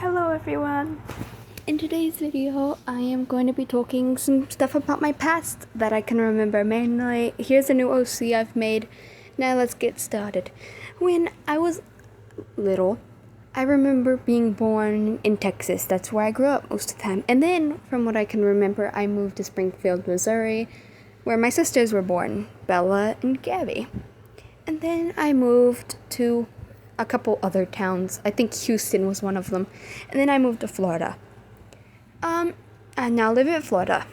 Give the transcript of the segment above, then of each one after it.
Hello everyone! In today's video, I am going to be talking some stuff about my past that I can remember. Mainly, here's a new OC I've made. Now let's get started. When I was little, I remember being born in Texas. That's where I grew up most of the time. And then, from what I can remember, I moved to Springfield, Missouri, where my sisters were born, Bella and Gabby. And then I moved to a couple other towns. I think Houston was one of them. And then I moved to Florida. I now live in Florida.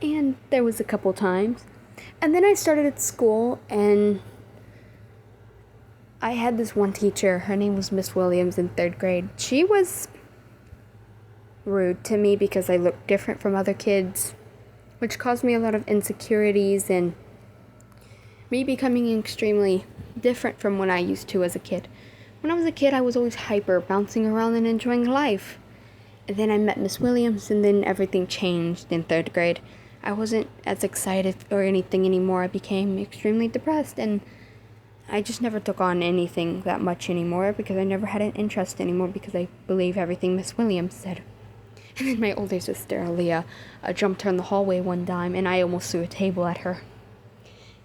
And there was a couple times. And then I started at school, and I had this one teacher. Her name was Miss Williams in 3rd grade. She was rude to me because I looked different from other kids, which caused me a lot of insecurities and me becoming extremely different from when I used to as a kid. When I was a kid, I was always hyper, bouncing around and enjoying life. And then I met Miss Williams, and then everything changed in 3rd grade. I wasn't as excited or anything anymore. I became extremely depressed, and I just never took on anything that much anymore because I never had an interest anymore because I believe everything Miss Williams said. And then my older sister, Aaliyah, jumped her in the hallway one time, and I almost threw a table at her.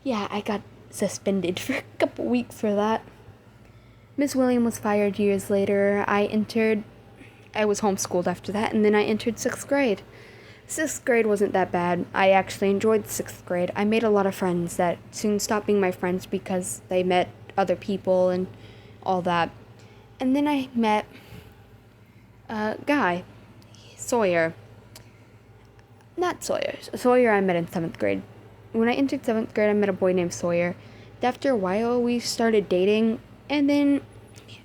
Yeah, I got suspended for a couple weeks for that. Miss Williams was fired years later. I was homeschooled after that, and then I entered 6th grade. 6th grade wasn't that bad. I actually enjoyed 6th grade. I made a lot of friends that soon stopped being my friends because they met other people and all that. And then I met a guy, Sawyer. Not Sawyer. Sawyer I met in 7th grade. When I entered 7th grade, I met a boy named Sawyer. After a while, we started dating, and then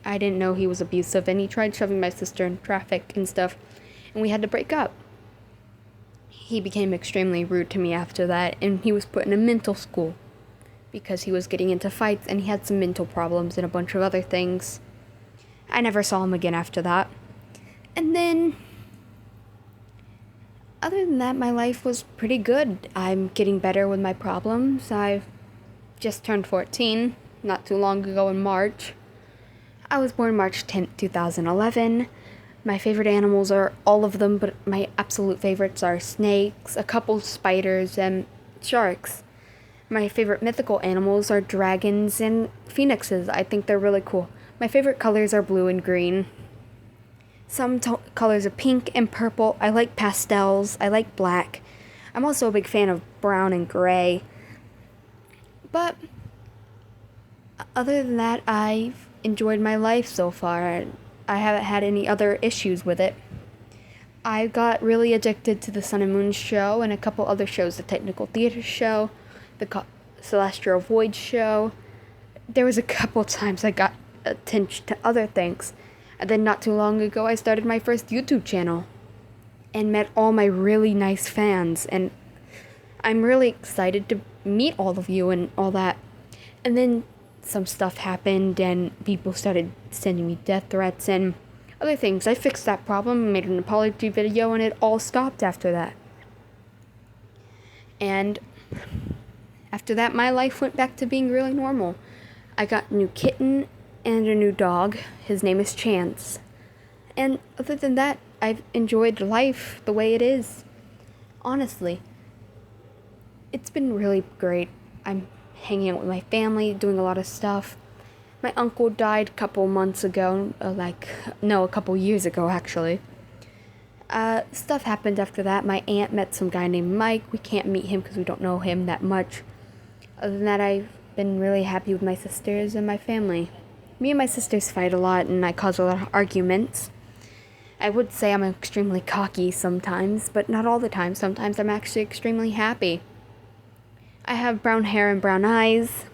I didn't know he was abusive, and he tried shoving my sister in traffic and stuff, and we had to break up. He became extremely rude to me after that, and he was put in a mental school because he was getting into fights, and he had some mental problems and a bunch of other things. I never saw him again after that. And then, other than that, my life was pretty good. I'm getting better with my problems. I've just turned 14 not too long ago in March. I was born March 10th, 2011. My favorite animals are all of them, but my absolute favorites are snakes, a couple spiders, and sharks. My favorite mythical animals are dragons and phoenixes. I think they're really cool. My favorite colors are blue and green. Some colors are pink and purple. I like pastels. I like black. I'm also a big fan of brown and gray. But other than that, I've enjoyed my life so far. I haven't had any other issues with it. I got really addicted to the Sun and Moon show and a couple other shows, the Technical Theater show, the Celestial Void show. There was a couple times I got attention to other things. And then not too long ago, I started my first YouTube channel and met all my really nice fans. And I'm really excited to meet all of you and all that. And then some stuff happened, and people started sending me death threats and other things. I fixed that problem, made an apology video, and it all stopped after that. And after that, my life went back to being really normal. I got a new kitten and a new dog. His name is Chance. And other than that, I've enjoyed life the way it is. Honestly, it's been really great. I'm hanging out with my family, doing a lot of stuff. My uncle died a couple months ago, a couple years ago, actually. Stuff happened after that. My aunt met some guy named Mike. We can't meet him because we don't know him that much. Other than that, I've been really happy with my sisters and my family. Me and my sisters fight a lot, and I cause a lot of arguments. I would say I'm extremely cocky sometimes, but not all the time. Sometimes I'm actually extremely happy. I have brown hair and brown eyes,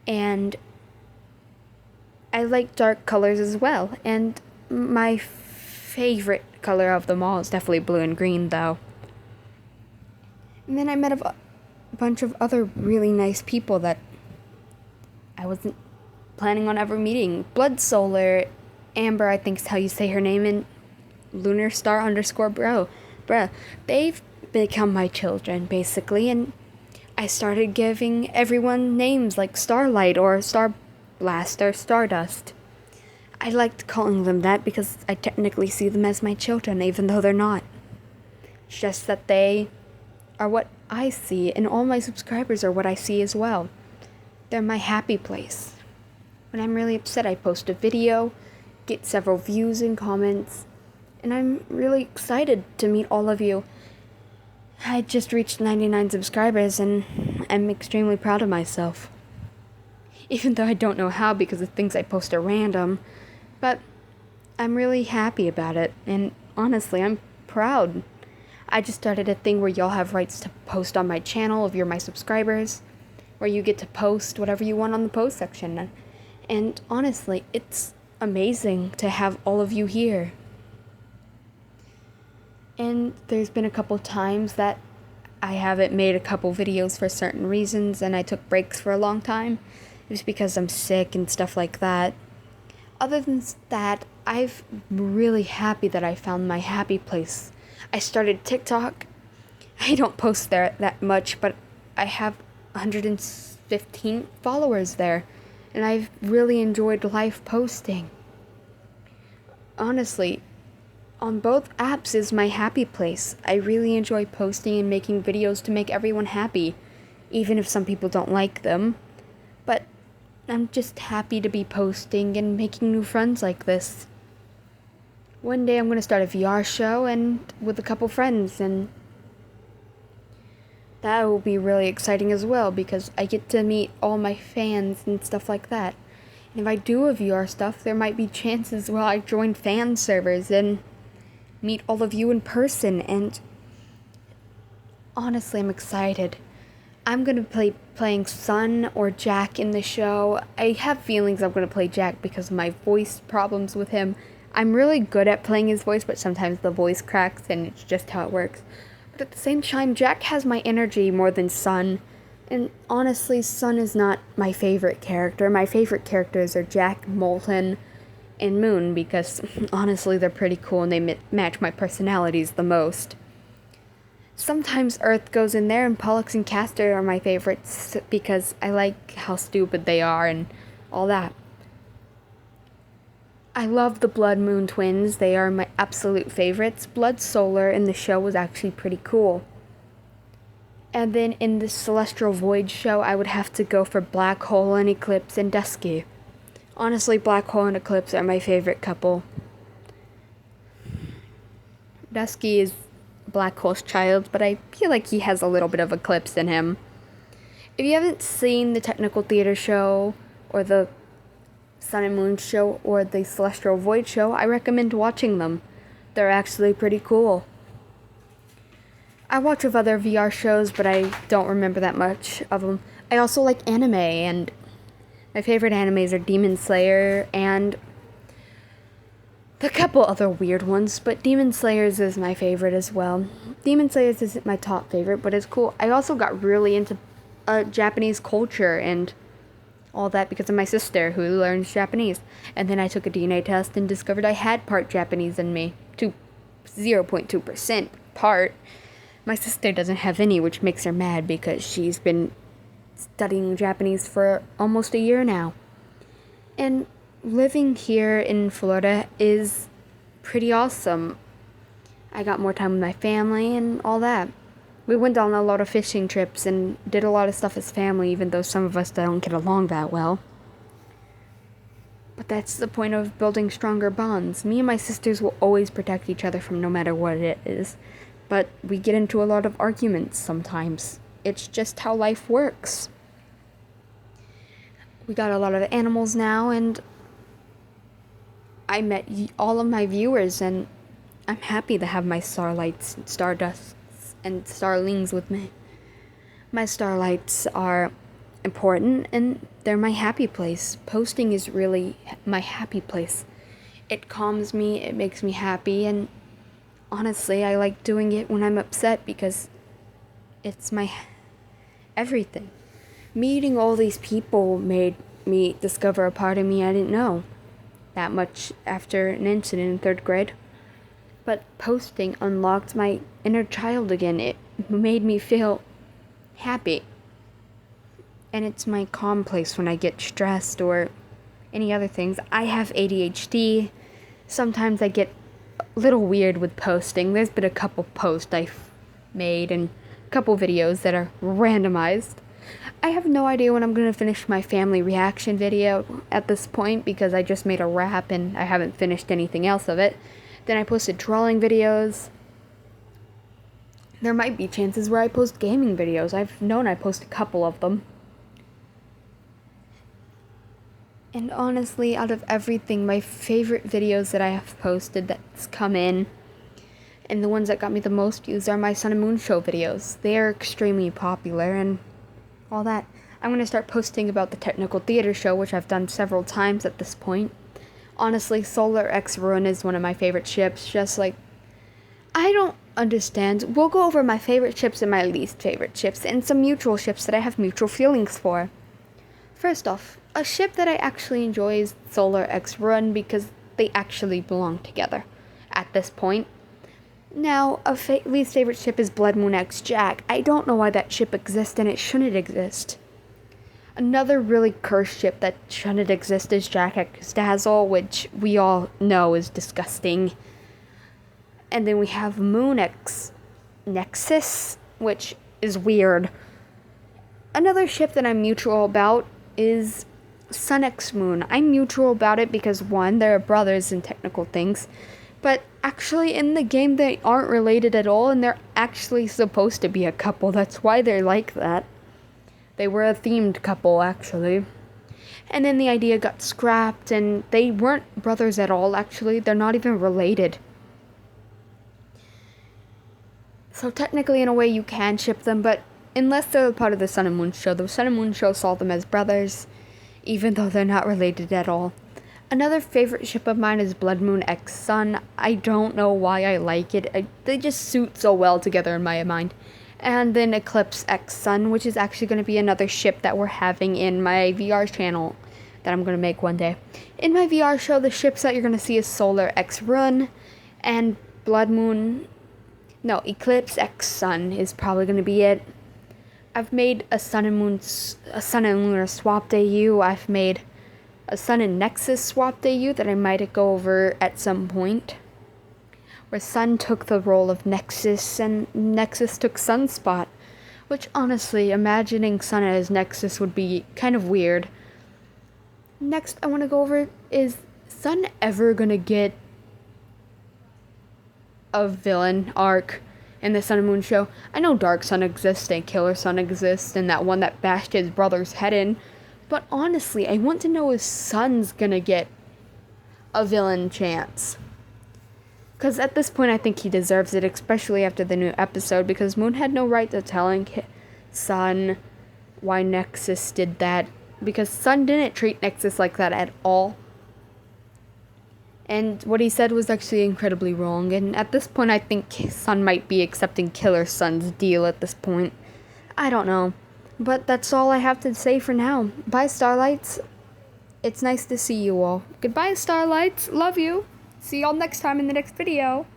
and I like dark colors as well, and my favorite color of them all is definitely blue and green, though. And then I met a bunch of other really nice people that I wasn't planning on ever meeting. Blood Solar, Amber, I think is how you say her name, and Lunar Star _bro. Bruh, they've become my children, basically, and I started giving everyone names like Starlight or Star Blast or Stardust. I liked calling them that because I technically see them as my children, even though they're not. It's just that they are what I see, and all my subscribers are what I see as well. They're my happy place. When I'm really upset, I post a video, get several views and comments, and I'm really excited to meet all of you. I just reached 99 subscribers, and I'm extremely proud of myself. Even though I don't know how because the things I post are random, but I'm really happy about it, and honestly, I'm proud. I just started a thing where y'all have rights to post on my channel if you're my subscribers, where you get to post whatever you want on the post section. And honestly, it's amazing to have all of you here. And there's been a couple times that I haven't made a couple videos for certain reasons, and I took breaks for a long time. It was because I'm sick and stuff like that. Other than that, I'm really happy that I found my happy place. I started TikTok. I don't post there that much, but I have 115 followers there, and I've really enjoyed live posting. Honestly, on both apps is my happy place. I really enjoy posting and making videos to make everyone happy, even if some people don't like them. But I'm just happy to be posting and making new friends like this. One day I'm going to start a VR show and with a couple friends, and that will be really exciting as well because I get to meet all my fans and stuff like that. And if I do a VR stuff, there might be chances where I join fan servers and meet all of you in person, and honestly, I'm excited. I'm going to be playing Sun or Jack in the show. I have feelings I'm going to play Jack because of my voice problems with him. I'm really good at playing his voice, but sometimes the voice cracks, and it's just how it works. But at the same time, Jack has my energy more than Sun. And honestly, Sun is not my favorite character. My favorite characters are Jack, Molten, and Moon because honestly, they're pretty cool and they match my personalities the most. Sometimes Earth goes in there, and Pollux and Castor are my favorites because I like how stupid they are and all that. I love the Blood Moon twins. They are my absolute favorites. Blood Solar in the show was actually pretty cool. And then in the Celestial Void show, I would have to go for Black Hole and Eclipse and Dusky. Honestly, Black Hole and Eclipse are my favorite couple. Dusky is Black Hole's child, but I feel like he has a little bit of Eclipse in him. If you haven't seen the Technical Theater show, or the Sun and Moon show, or the Celestial Void show, I recommend watching them. They're actually pretty cool. I watch of other VR shows, but I don't remember that much of them. I also like anime, and my favorite animes are Demon Slayer and a couple other weird ones, but Demon Slayers is my favorite as well. Demon Slayers isn't my top favorite, but it's cool. I also got really into Japanese culture and all that because of my sister who learns Japanese. And then I took a DNA test and discovered I had part Japanese in me. 0.2% part. My sister doesn't have any, which makes her mad because she's been studying Japanese for almost a year now. And living here in Florida is pretty awesome. I got more time with my family and all that. We went on a lot of fishing trips and did a lot of stuff as family, even though some of us don't get along that well. But that's the point of building stronger bonds. Me and my sisters will always protect each other from no matter what it is. But we get into a lot of arguments sometimes. It's just how life works. We got a lot of animals now, and I met all of my viewers, and I'm happy to have my starlights, stardusts, and starlings with me. My starlights are important, and they're my happy place. Posting is really my happy place. It calms me, it makes me happy, and honestly, I like doing it when I'm upset because it's my everything. Meeting all these people made me discover a part of me I didn't know that much after an incident in 3rd grade. But posting unlocked my inner child again. It made me feel happy. And it's my calm place when I get stressed or any other things. I have ADHD. Sometimes I get a little weird with posting. There's been a couple posts I've made and a couple videos that are randomized. I have no idea when I'm going to finish my family reaction video at this point because I just made a wrap and I haven't finished anything else of it. Then I posted drawing videos. There might be chances where I post gaming videos. I've known I post a couple of them. And honestly, out of everything, my favorite videos that I have posted that's come in, and the ones that got me the most views, are my Sun and Moon Show videos. They are extremely popular and all that. I'm going to start posting about the Technical Theater Show, which I've done several times at this point. Honestly, Solar X Ruin is one of my favorite ships, just like, I don't understand. We'll go over my favorite ships and my least favorite ships, and some mutual ships that I have mutual feelings for. First off, a ship that I actually enjoy is Solar X Ruin because they actually belong together at this point. Now, a least favorite ship is Blood Moon X Jack. I don't know why that ship exists and it shouldn't exist. Another really cursed ship that shouldn't exist is Jack X Dazzle, which we all know is disgusting. And then we have Moon X Nexus, which is weird. Another ship that I'm neutral about is Sun X Moon. I'm neutral about it because, one, they're brothers in technical things, but actually in the game they aren't related at all, and they're actually supposed to be a couple. That's why they're like that. They were a themed couple, actually. And then the idea got scrapped, and they weren't brothers at all, actually. They're not even related. So technically, in a way, you can ship them, but unless they're part of the Sun and Moon Show, the Sun and Moon Show saw them as brothers, even though they're not related at all. Another favorite ship of mine is Blood Moon X Sun. I don't know why I like it. They just suit so well together in my mind. And then Eclipse X Sun, which is actually going to be another ship that we're having in my VR channel that I'm going to make one day. In my VR show, the ships that you're going to see is Solar X Run and Eclipse X Sun is probably going to be it. I've made a Sun and Lunar swapped AU. I've made a Sun and Nexus swapped AU that I might go over at some point, where Sun took the role of Nexus and Nexus took Sunspot, which honestly, imagining Sun as Nexus would be kind of weird. Next I want to go over is Sun ever gonna get a villain arc in the Sun and Moon Show? I know Dark Sun exists and Killer Sun exists and that one that bashed his brother's head in, but honestly, I want to know if Sun's gonna get a villain chance. Because at this point, I think he deserves it, especially after the new episode, because Moon had no right to telling Sun why Nexus did that, because Sun didn't treat Nexus like that at all. And what he said was actually incredibly wrong, and at this point, I think Sun might be accepting Killer Sun's deal at this point. I don't know. But that's all I have to say for now. Bye, Starlights. It's nice to see you all. Goodbye, Starlights. Love you. See y'all next time in the next video.